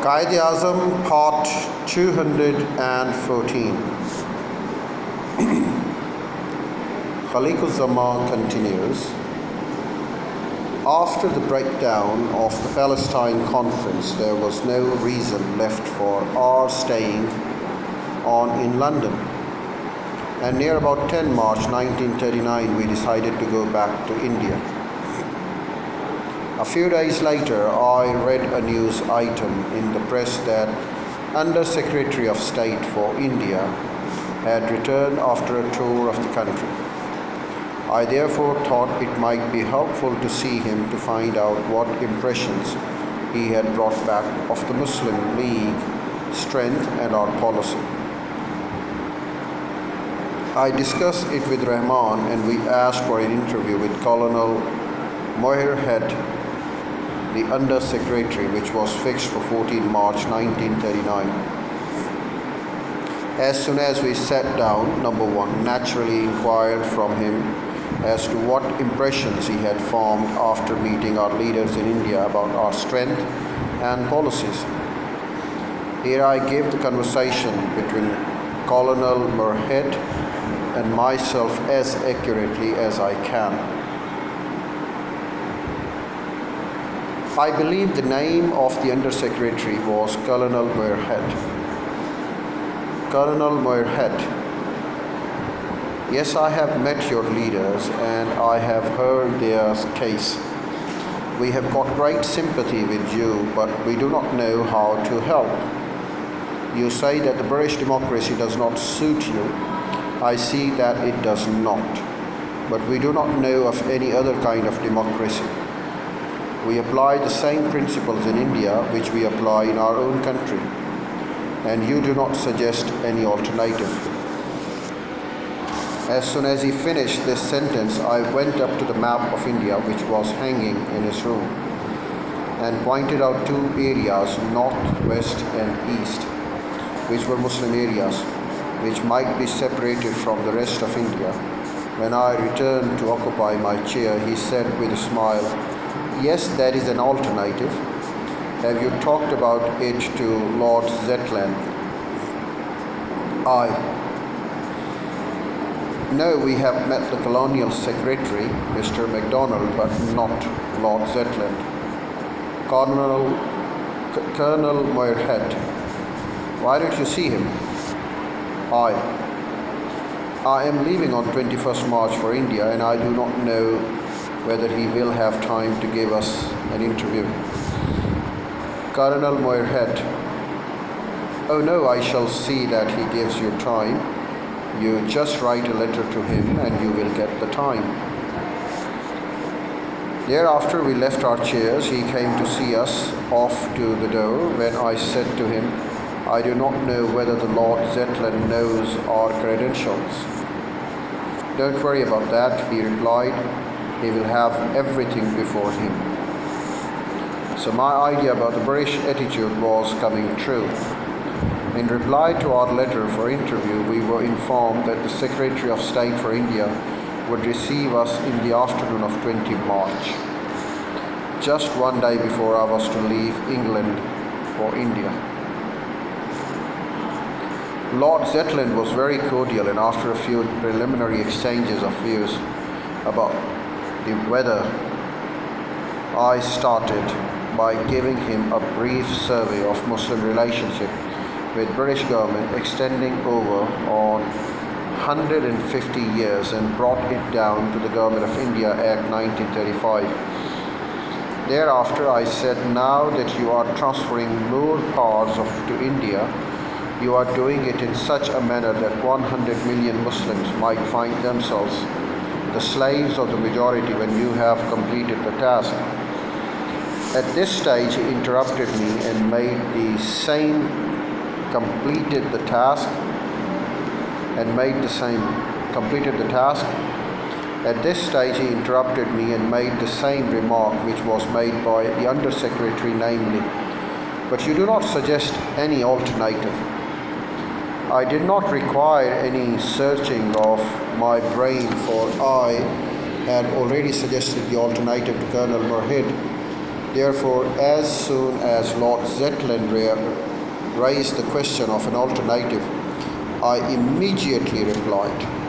Quaid Azam, Part 214. Zaman continues. After the breakdown of the Palestine conference, there was no reason left for our staying on in London. And near about 10 March 1939, we decided to go back to India. A few days later, I read a news item in the press that Under Secretary of State for India had returned after a tour of the country. I therefore thought it might be helpful to see him to find out what impressions he had brought back of the Muslim League strength and our policy. I discussed it with Rahman and we asked for an interview with Colonel Moirhead, the Under Secretary, which was fixed for 14 March 1939. As soon as we sat down, number one naturally inquired from him as to what impressions he had formed after meeting our leaders in India about our strength and policies. Here I gave the conversation between Colonel Moirhead and myself as accurately as I can. I believe the name of the Undersecretary was Colonel Moirhead. Colonel Moirhead, yes, I have met your leaders and I have heard their case. We have got great sympathy with you, but we do not know how to help. You say that the British democracy does not suit you. I see that it does not. But we do not know of any other kind of democracy. We apply the same principles in India which we apply in our own country, and you do not suggest any alternative. As soon as he finished this sentence, I went up to the map of India which was hanging in his room and pointed out two areas, north, west and east, which were Muslim areas, which might be separated from the rest of India. When I returned to occupy my chair, he said with a smile, "Yes, that is an alternative. Have you talked about it to Lord Zetland?" No, we have met the Colonial Secretary, Mr. MacDonald, but not Lord Zetland. Colonel Moirhead, why don't you see him? I am leaving on 21st March for India and I do not know whether he will have time to give us an interview. Colonel Moirhead, oh no, I shall see that he gives you time. You just write a letter to him and you will get the time. Thereafter we left our chairs. He came to see us off to the door when I said to him, I do not know whether the Lord Zetland knows our credentials. Don't worry about that, he replied. He will have everything before him. So my idea about the British attitude was coming true. In reply to our letter for interview, we were informed that the Secretary of State for India would receive us in the afternoon of 20 March, just one day before I was to leave England for India. Lord Zetland was very cordial, and after a few preliminary exchanges of views about the weather, I started by giving him a brief survey of Muslim relationship with British government extending over on 150 years and brought it down to the Government of India Act 1935. Thereafter I said, now that you are transferring more powers to India, you are doing it in such a manner that 100 million Muslims might find themselves the slaves of the majority when you have completed the task. At this stage, he interrupted me and made the same, completed the task. At this stage, he interrupted me and made the same remark which was made by the Undersecretary, namely, but you do not suggest any alternative. I did not require any searching of my brain, for I had already suggested the alternative to Colonel Moirhead Therefore, as soon as Lord Zetland raised the question of an alternative, I immediately replied,